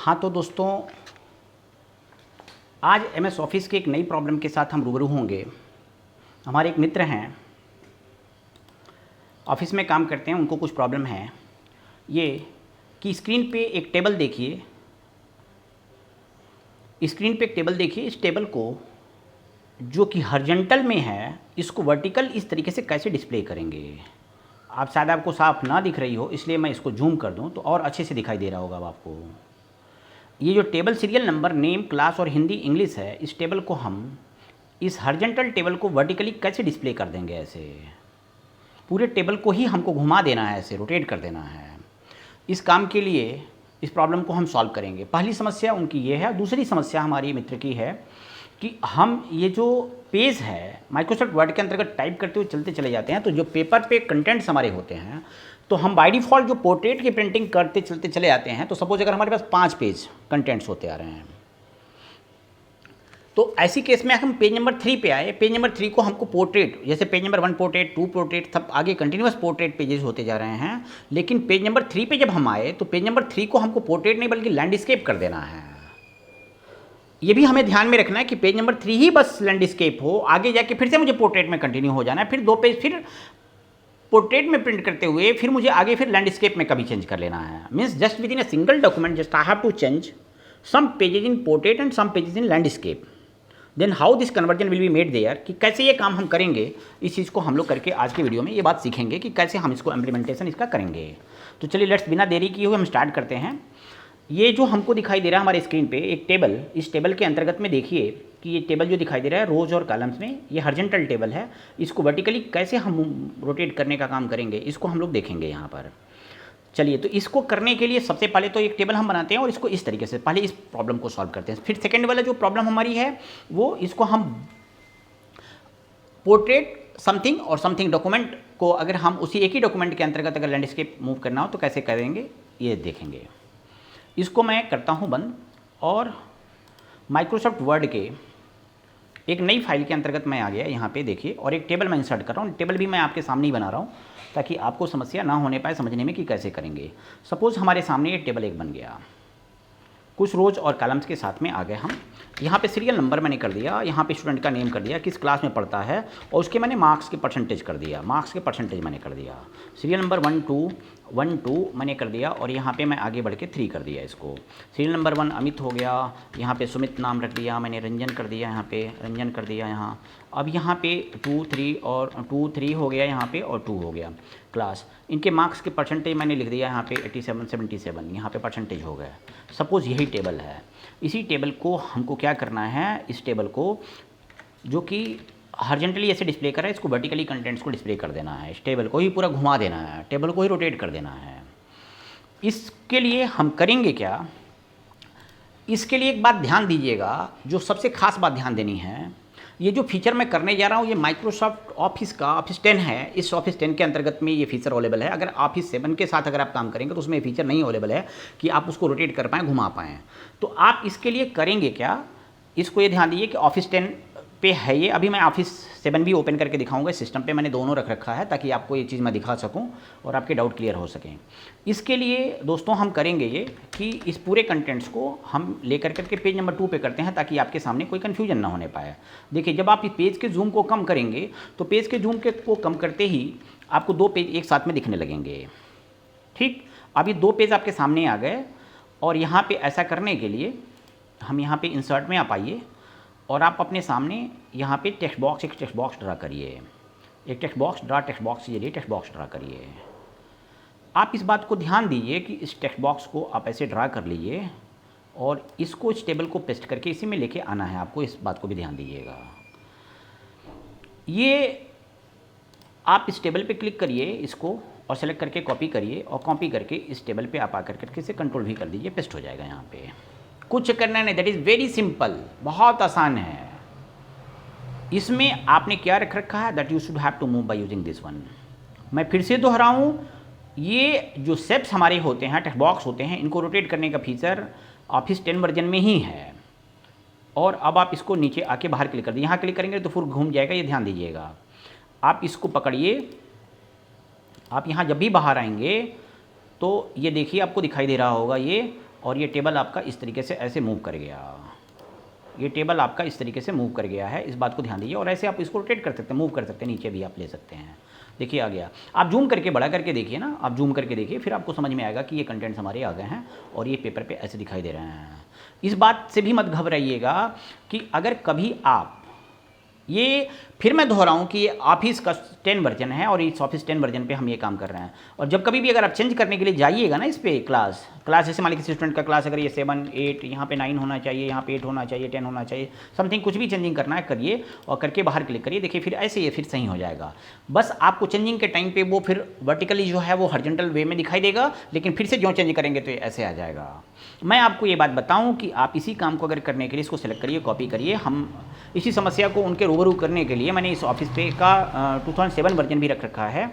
हाँ तो दोस्तों, आज एमएस ऑफिस के एक नई प्रॉब्लम के साथ हम रूबरू होंगे। हमारे एक मित्र हैं, ऑफिस में काम करते हैं, उनको कुछ प्रॉब्लम है ये कि स्क्रीन पे एक टेबल देखिए, इस टेबल को जो कि हॉरिजॉन्टल में है, इसको वर्टिकल इस तरीके से कैसे डिस्प्ले करेंगे। आप शायद आपको साफ ना दिख रही हो, इसलिए मैं इसको जूम कर दूं तो और अच्छे से दिखाई दे रहा होगा अब आपको। ये जो table serial number, name, class और हिंदी इंग्लिश है, इस टेबल को हम इस हॉरिजॉन्टल टेबल को वर्टिकली कैसे डिस्प्ले कर देंगे। ऐसे पूरे टेबल को ही हमको घुमा देना है, ऐसे रोटेट कर देना है। इस काम के लिए इस प्रॉब्लम को हम सॉल्व करेंगे। पहली समस्या उनकी ये है। दूसरी समस्या हमारी मित्र की है कि हम ये जो पेज है माइक्रोसॉफ्ट वर्ड के अंतर्गत टाइप करते हुए चलते चले जाते हैं, तो जो पेपर पे कंटेंट्स हमारे होते हैं, तो हम बाय डिफ़ॉल्ट जो पोर्ट्रेट की प्रिंटिंग करते चलते चले जाते हैं। तो सपोज अगर हमारे पास 5 पेज कंटेंट्स होते आ रहे हैं, तो ऐसी केस में हम पेज नंबर 3 पे आए। पेज नंबर 3 को हमको पोर्ट्रेट, जैसे पेज नंबर 1 पोर्ट्रेट, 2 पोर्ट्रेट, सब आगे कंटिन्यूस पोर्ट्रेट पेजेस होते जा रहे हैं। लेकिन पेज नंबर 3 पे जब हम आए, तो पेज नंबर 3 को हमको पोर्ट्रेट नहीं बल्कि लैंडस्केप कर देना है। ये भी हमें ध्यान में रखना है कि पेज नंबर 3 ही बस लैंडस्केप हो, आगे जाके फिर से मुझे पोर्ट्रेट में कंटिन्यू हो जाना है, फिर 2 पेज फिर पोर्ट्रेट में प्रिंट करते हुए फिर मुझे आगे फिर लैंडस्केप में कभी चेंज कर लेना है। Means just within a single document just I have to change some pages in portrait and some pages in landscape. Then how this conversion will be made there, कि कैसे ये काम हम करेंगे, इस चीज़ को हम लोग करके आज के वीडियो में ये बात सीखेंगे कि कैसे हम इसको इम्प्लीमेंटेशन इसका करेंगे। तो चलिए लेट्स बिना देरी किए हुए हम स्टार्ट करते हैं। ये जो हमको दिखाई दे रहा है हमारे स्क्रीन पे एक टेबल, इस टेबल के अंतर्गत में देखिए कि ये टेबल जो दिखाई दे रहा है रोज और कॉलम्स में, ये हॉरिजॉन्टल टेबल है। इसको वर्टिकली कैसे हम रोटेट करने का काम करेंगे, इसको हम लोग देखेंगे यहाँ पर। चलिए, तो इसको करने के लिए सबसे पहले तो एक टेबल हम बनाते हैं और इसको इस तरीके से पहले इस प्रॉब्लम को सॉल्व करते हैं। फिर सेकेंड वाला जो प्रॉब्लम हमारी है वो, इसको हम पोर्ट्रेट समथिंग और समथिंग डॉक्यूमेंट को अगर हम उसी एक ही डॉक्यूमेंट के अंतर्गत अगर लैंडस्केप मूव करना हो तो कैसे करेंगे ये देखेंगे। इसको मैं करता हूँ बंद और माइक्रोसॉफ्ट वर्ड के एक नई फाइल के अंतर्गत मैं आ गया यहाँ पे देखिए, और एक टेबल मैं इंसर्ट कर रहा हूँ। टेबल भी मैं आपके सामने ही बना रहा हूँ ताकि आपको समस्या ना होने पाए समझने में कि कैसे करेंगे। सपोज़ हमारे सामने ये टेबल एक बन गया, कुछ रोज और कॉलम्स के साथ में आ गए हम। यहाँ पे सीरियल नंबर मैंने कर दिया, यहाँ पे स्टूडेंट का नेम कर दिया, किस क्लास में पढ़ता है, और उसके मैंने मार्क्स के परसेंटेज कर दिया, मैंने कर दिया। सीरियल नंबर 1 2 मैंने कर दिया, और यहाँ पे मैं आगे बढ़ के 3 कर दिया इसको। सीरियल नंबर 1 अमित हो गया, यहाँ पे सुमित नाम रख दिया मैंने, रंजन कर दिया, यहाँ पे रंजन कर दिया यहाँ। अब यहाँ पे 2 3 और 2 3 हो गया यहाँ पे, और 2 हो गया क्लास। इनके मार्क्स के परसेंटेज मैंने लिख दिया यहाँ पे 87 77, यहाँ पे परसेंटेज हो गया। सपोज़ यही टेबल है। इसी टेबल को हमको क्या करना है, इस टेबल को जो कि हॉरिजॉन्टली ऐसे डिस्प्ले कर रहा है, इसको वर्टिकली कंटेंट्स को डिस्प्ले कर देना है। इस टेबल को ही पूरा घुमा देना है, टेबल को ही रोटेट कर देना है। इसके लिए हम करेंगे क्या, इसके लिए एक बात ध्यान दीजिएगा, जो सबसे खास बात ध्यान देनी है। ये जो फीचर मैं करने जा रहा हूँ ये माइक्रोसॉफ्ट ऑफिस का ऑफिस 10 है। इस ऑफिस 10 के अंतर्गत में ये फीचर अवेलेबल है। अगर ऑफिस 7 के साथ अगर आप काम करेंगे तो उसमें ये फीचर नहीं अवेलेबल है कि आप उसको रोटेट कर पाएँ, घुमा पाएँ। तो आप इसके लिए करेंगे क्या, इसको ये ध्यान दीजिए कि ऑफिस 10 पे है ये। अभी मैं ऑफिस 7 भी ओपन करके दिखाऊंगा। सिस्टम पे मैंने दोनों रख रखा है ताकि आपको ये चीज़ मैं दिखा सकूं और आपके डाउट क्लियर हो सकें। इसके लिए दोस्तों हम करेंगे ये कि इस पूरे कंटेंट्स को हम लेकर करके पेज नंबर 2 पे करते हैं ताकि आपके सामने कोई कन्फ्यूजन ना होने पाए। देखिए, जब आप इस पेज के जूम को कम करेंगे तो पेज के जूम को कम करते ही आपको 2 पेज एक साथ में दिखने लगेंगे। ठीक, अब ये 2 पेज आपके सामने आ गए, और यहाँ पर ऐसा करने के लिए हम यहाँ पर इंसर्ट में आप आइए और आप अपने सामने यहाँ पे टेक्स्ट बॉक्स, एक टेक्स्ट बॉक्स ड्रा करिए। एक टेक्स्ट बॉक्स के जरिए टेक्स्ट बॉक्स ड्रा करिए। आप इस बात को ध्यान दीजिए कि इस टेक्स्ट बॉक्स को आप ऐसे ड्रा कर लीजिए और इसको इस टेबल को पेस्ट करके इसी में लेके आना है आपको। इस बात को भी ध्यान दीजिएगा। ये आप इस टेबल पे क्लिक करिए इसको और सेलेक्ट करके कॉपी करिए, और कॉपी करके इस टेबल पे आप आकर करके इसे कंट्रोल भी कर दीजिए, पेस्ट हो जाएगा यहाँ पे। कुछ करना नहीं, दैट इज़ वेरी सिंपल, बहुत आसान है। इसमें आपने क्या रख रखा है, that you should have to move by using this one. मैं फिर से दोहराऊं, ये जो शेप्स हमारे होते हैं, टेक्स्ट बॉक्स होते हैं, इनको रोटेट करने का फीचर ऑफिस 10 वर्जन में ही है। और अब आप इसको नीचे आके बाहर क्लिक कर दीजिए। यहाँ क्लिक करेंगे तो फिर घूम जाएगा, ये ध्यान दीजिएगा। आप इसको पकड़िए, आप यहाँ जब भी बाहर आएंगे तो ये देखिए आपको दिखाई दे रहा होगा ये, और ये टेबल आपका इस तरीके से ऐसे मूव कर गया, ये टेबल आपका इस तरीके से मूव कर गया है, इस बात को ध्यान दीजिए। और ऐसे आप इसको रोटेट कर सकते हैं, मूव कर सकते हैं, नीचे भी आप ले सकते हैं। देखिए आ गया। आप जूम करके बड़ा करके देखिए ना, आप जूम करके देखिए, फिर आपको समझ में आएगा कि ये कंटेंट्स हमारे आ गए हैं और ये पेपर पे ऐसे दिखाई दे रहे हैं। इस बात से भी मत घबराइएगा कि अगर कभी आप ये, फिर मैं दोहराऊं कि ये ऑफिस का 10 वर्जन है और इस ऑफिस 10 वर्जन पे हम ये काम कर रहे हैं। और जब कभी भी अगर आप चेंज करने के लिए जाइएगा ना इस पे क्लास जैसे मान लीजिए किसी स्टूडेंट का क्लास अगर ये 7, 8, यहाँ पे 9 होना चाहिए, यहाँ पे 8 होना चाहिए, 10 होना चाहिए, समथिंग कुछ भी चेंजिंग करना है करिए और करके बाहर क्लिक करिए। देखिए फिर ऐसे ये फिर सही हो जाएगा। बस आपको चेंजिंग के टाइम पे वो फिर वर्टिकली जो है वो हॉरिजॉन्टल वे में दिखाई देगा, लेकिन फिर से जो चेंज करेंगे तो ये ऐसे आ जाएगा। मैं आपको ये बात बताऊं कि आप इसी काम को अगर करने के लिए इसको सेलेक्ट करिए, कॉपी करिए। हम इसी समस्या को उनके रूबरू करने के लिए मैंने इस ऑफिस पे का 2007 वर्जन भी रख रखा है।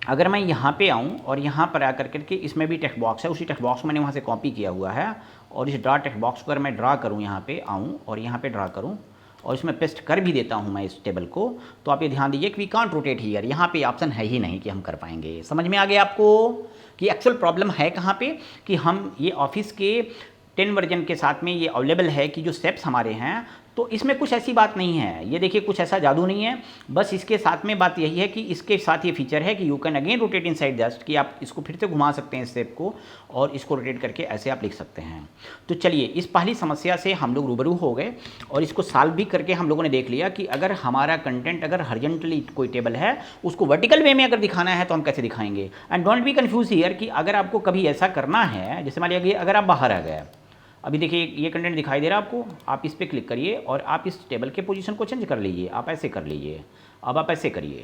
अगर मैं यहाँ पे आऊँ और यहाँ पर आकर करके इसमें भी टेक्स्ट बॉक्स है, उसी टेक्स्ट बॉक्स को मैंने वहाँ से कॉपी किया हुआ है और इस ड्रा टेक्स्ट बॉक्स को अगर मैं ड्रा करूँ, यहाँ पे आऊँ और यहाँ पे ड्रा करूँ और इसमें पेस्ट कर भी देता हूँ मैं इस टेबल को, तो आप ये ध्यान दीजिए कि वी कांट रोटेट हियर, यहाँ पे ऑप्शन है ही नहीं कि हम कर पाएंगे। समझ में आ गया आपको कि एक्चुअल प्रॉब्लम है कहाँ पे, कि हम ये ऑफिस के 10 वर्जन के साथ में ये अवेलेबल है कि जो स्टेप्स हमारे हैं, तो इसमें कुछ ऐसी बात नहीं है। ये देखिए कुछ ऐसा जादू नहीं है, बस इसके साथ में बात यही है कि इसके साथ ये फीचर है कि you can again rotate inside just, कि आप इसको फिर से घुमा सकते हैं स्टेप को और इसको रोटेट करके ऐसे आप लिख सकते हैं। तो चलिए इस पहली समस्या से हम लोग रूबरू हो गए और इसको सॉल्व भी करके हम लोगों ने देख लिया कि अगर हमारा कंटेंट अगर हॉरिजॉन्टली कोई टेबल है उसको वर्टिकल वे में अगर दिखाना है तो हम कैसे दिखाएंगे। And don't be confuse here कि अगर आपको कभी ऐसा करना है, जैसे मान लीजिए अगर आप बाहर आ गए, अभी देखिए ये कंटेंट दिखाई दे रहा है आपको, आप इस पर क्लिक करिए और आप इस टेबल के पोजीशन को चेंज कर लीजिए। आप ऐसे कर लीजिए, अब आप ऐसे करिए,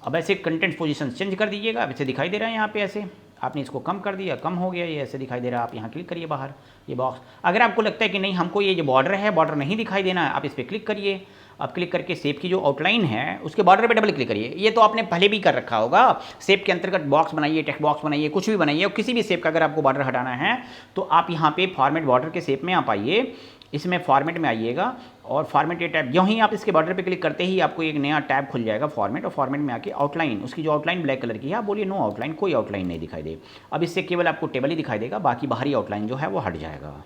अब ऐसे कंटेंट पोजीशन चेंज कर दीजिएगा। अब ऐसे दिखाई दे रहा है यहाँ पे, ऐसे आपने इसको कम कर दिया, कम हो गया, ये ऐसे दिखाई दे रहा है। आप यहाँ क्लिक करिए बाहर ये बॉक्स। अगर आपको लगता है कि नहीं हमको ये जो बॉर्डर है बॉर्डर नहीं दिखाई देना है, आप इस पर क्लिक करिए। अब क्लिक करके शेप की जो आउटलाइन है उसके बॉर्डर पे डबल क्लिक करिए। ये तो आपने पहले भी कर रखा होगा, शेप के अंतर्गत बॉक्स बनाइए, टेक्स्ट बॉक्स बनाइए, कुछ भी बनाइए, और किसी भी शेप का अगर आपको बॉर्डर हटाना है तो आप यहाँ पे फॉर्मेट बॉर्डर के शेप में आप आइए, इसमें फॉर्मेट में आइएगा और फॉर्मेट ये टैब, यूँ ही आप इसके बॉर्डर पे क्लिक करते ही आपको एक नया टैब खुल जाएगा फॉर्मेट, और फॉर्मेट में आके आउटलाइन, उसकी जो आउटलाइन ब्लैक कलर की है आप बोलिए नो आउटलाइन, कोई आउटलाइन नहीं दिखाई दे। अब इससे केवल आपको टेबल ही दिखाई देगा, बाकी बाहरी आउटलाइन जो है वो हट जाएगा।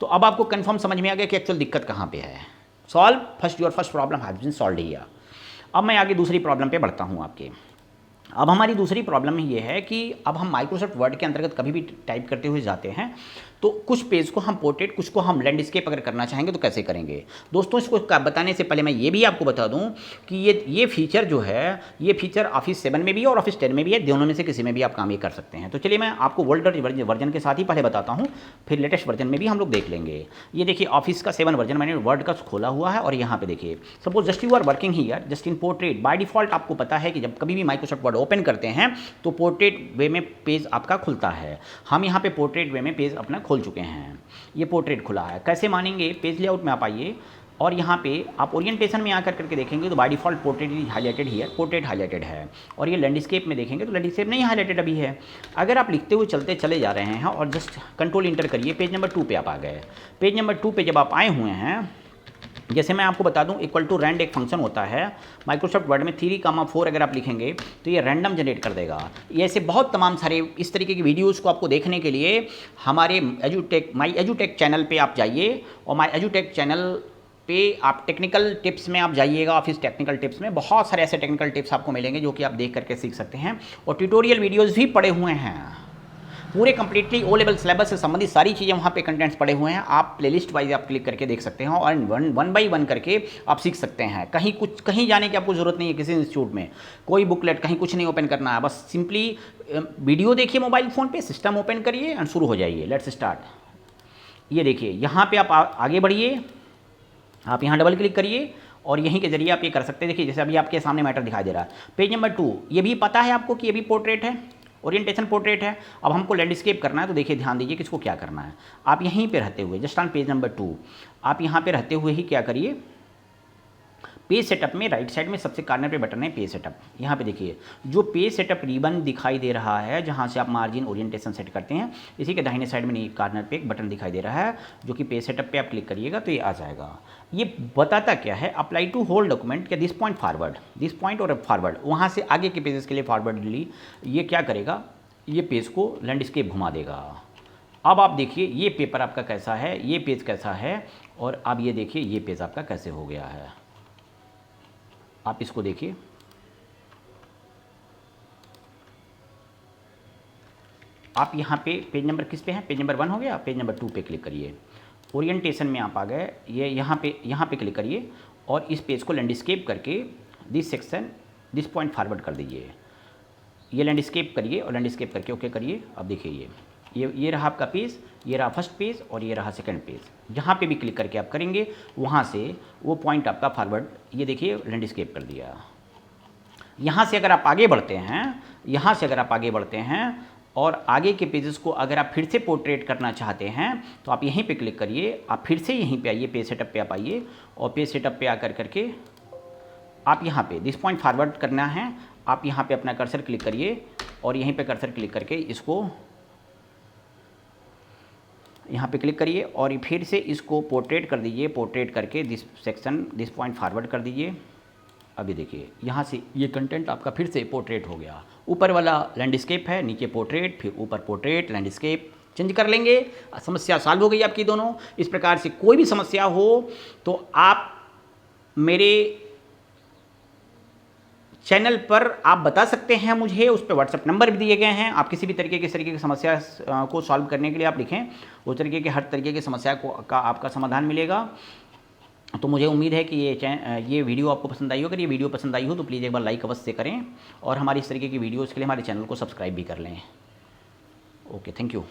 तो अब आपको कन्फर्म समझ में आ गया कि एक्चुअल दिक्कत कहाँ पे है। Solve your first problem has been solved here. अब मैं आगे दूसरी प्रॉब्लम पे बढ़ता हूँ आपके। अब हमारी दूसरी प्रॉब्लम ये है कि अब हम माइक्रोसॉफ्ट वर्ड के अंतर्गत कभी भी टाइप करते हुए जाते हैं तो कुछ पेज को हम पोर्ट्रेट, कुछ को हम लैंडस्केप अगर करना चाहेंगे तो कैसे करेंगे। दोस्तों इसको बताने से पहले मैं ये भी आपको बता दूं कि ये फीचर जो है ये फीचर ऑफिस 7 में भी है और ऑफिस 10 में भी है, दोनों में से किसी में भी आप काम ये कर सकते हैं। तो चलिए मैं आपको वर्ल्ड वर्जन के साथ ही पहले बताता हूँ, फिर लेटेस्ट वर्जन में भी हम लोग देख लेंगे। ये देखिए ऑफिस का 7 वर्जन मैंने वर्ड का खोला हुआ है और यहाँ पे देखिए suppose just you are working here just in portrait. By default आपको पता है कि जब कभी भी माइक्रोसॉफ्ट वर्ड ओपन करते हैं तो पोर्ट्रेट वे में पेज आपका खुलता है। हम यहाँ पे पोर्ट्रेट वे में पेज अपना खोल चुके हैं, ये पोर्ट्रेट खुला है। कैसे मानेंगे, पेज लेआउट में आप आइए और यहाँ पे आप ओरिएंटेशन में आकर करके देखेंगे तो by default portrait is highlighted here, portrait highlighted है। और ये लैंडस्केप में देखेंगे तो लैंडस्केप नहीं हाईलाइटेड अभी है। अगर आप लिखते हुए चलते चले जा रहे हैं और जस्ट कंट्रोल इंटर करिए, पेज नंबर 2 पे आप आ गए। पेज नंबर 2 पे जब आप आए हुए हैं, जैसे मैं आपको बता दूं इक्वल टू रैंड एक फंक्शन होता है माइक्रोसॉफ्ट वर्ड में, 3, 4 अगर आप लिखेंगे तो ये रैंडम जनरेट कर देगा। ये ऐसे बहुत तमाम सारे इस तरीके की वीडियोस को आपको देखने के लिए हमारे माई एजुटेक चैनल पे आप जाइए और माई एजुटेक चैनल पे आप टेक्निकल टिप्स में आप जाइएगा। ऑफिस टेक्निकल टिप्स में बहुत सारे ऐसे टेक्निकल टिप्स आपको मिलेंगे जो कि आप देख करके सीख सकते हैं, और ट्यूटोरियल वीडियोज़ भी पड़े हुए हैं पूरे कंप्लीटली ओ लेवल सिलेबस से संबंधित सारी चीज़ें वहाँ पे कंटेंट्स पड़े हुए हैं। आप प्लेलिस्ट वाइज आप क्लिक करके देख सकते हैं और वन बाई वन करके आप सीख सकते हैं। कहीं जाने की आपको ज़रूरत नहीं है, किसी इंस्टीट्यूट में कोई बुकलेट कहीं कुछ नहीं ओपन करना है, बस सिंपली वीडियो देखिए मोबाइल फ़ोन पे, सिस्टम ओपन करिए एंड शुरू हो जाइए। Let's start. ये देखिए यहाँ पर आप आगे बढ़िए, आप यहाँ डबल क्लिक करिए और यहीं के जरिए आप ये कर सकते हैं। देखिए जैसे अभी आपके सामने मैटर दिखाई दे रहा है, पेज नंबर 2। ये भी पता है आपको कि ये भी पोर्ट्रेट है, ओरिएंटेशन पोर्ट्रेट है। अब हमको लैंडस्केप करना है तो देखिए ध्यान दीजिए किसको क्या करना है। आप यहीं पे रहते हुए जस्ट ऑन पेज नंबर 2 आप यहाँ पे रहते हुए ही क्या करिए, पेज सेटअप में राइट साइड में सबसे कॉर्नर पे बटन है पेज सेटअप। यहाँ पे देखिए जो पेज सेटअप रिबन दिखाई दे रहा है जहाँ से आप मार्जिन ओरिएंटेशन सेट करते हैं, इसी के दाहिने साइड में कॉर्नर पे एक बटन दिखाई दे रहा है जो कि पेज सेटअप पे आप क्लिक करिएगा तो ये आ जाएगा। ये बताता क्या है, अप्लाई टू होल डॉक्यूमेंट के this point forward, this point और फॉरवर्ड, वहाँ से आगे के पेजेस के लिए फॉरवर्डली ये क्या करेगा, ये पेज को लैंडस्केप घुमा देगा। अब आप देखिए ये पेपर आपका कैसा है, ये पेज कैसा है, और अब ये देखिए ये पेज आपका कैसे हो गया है। आप इसको देखिए, आप यहाँ पे पेज नंबर किस पे है, पेज नंबर 1 हो गया, पेज नंबर 2 पे क्लिक करिए, ओरिएंटेशन में आप आ गए, ये यहाँ पे क्लिक करिए और इस पेज को लैंडस्केप करके दिस पॉइंट फॉरवर्ड कर दीजिए। ये लैंडस्केप करिए और लैंडस्केप करके ओके करिए। अब देखिए ये रहा आपका पेज, ये रहा फर्स्ट पेज और ये रहा सेकंड पेज। जहाँ पे भी क्लिक करके आप करेंगे वहाँ से वो पॉइंट आपका फॉरवर्ड, ये देखिए लैंडस्केप कर दिया। यहाँ से अगर आप आगे बढ़ते हैं, और आगे के पेजेस को अगर आप फिर से पोर्ट्रेट करना चाहते हैं तो आप यहीं पे क्लिक करिए, आप फिर से यहीं पे आइए, पेज सेटअप पे आप आइए और पेज सेटअप पे आकर करके आप यहाँ पे दिस पॉइंट फॉरवर्ड करना है, आप यहाँ पे अपना कर्सर क्लिक करिए और यहीं पे कर्सर क्लिक करके इसको यहाँ पे क्लिक करिए और फिर से इसको पोर्ट्रेट कर दीजिए, पोर्ट्रेट करके दिस पॉइंट फॉरवर्ड कर दीजिए। अभी देखिए यहाँ से ये कंटेंट आपका फिर से पोर्ट्रेट हो गया। ऊपर वाला लैंडस्केप है, नीचे पोर्ट्रेट, फिर ऊपर पोर्ट्रेट, लैंडस्केप चेंज कर लेंगे, समस्या सॉल्व हो गई आपकी दोनों। इस प्रकार से कोई भी समस्या हो तो आप मेरे चैनल पर आप बता सकते हैं मुझे, उस पर व्हाट्सएप नंबर भी दिए गए हैं। आप किसी भी तरीके की समस्या को सॉल्व करने के लिए आप लिखें, उस तरीके के हर तरीके की समस्या का आपका समाधान मिलेगा। तो मुझे उम्मीद है कि ये वीडियो आपको पसंद आई हो। अगर ये वीडियो पसंद आई हो तो प्लीज़ एक बार लाइक अवश्य करें और हमारी इस तरीके की वीडियोज़ के लिए हमारे चैनल को सब्सक्राइब भी कर लें। Okay, thank you.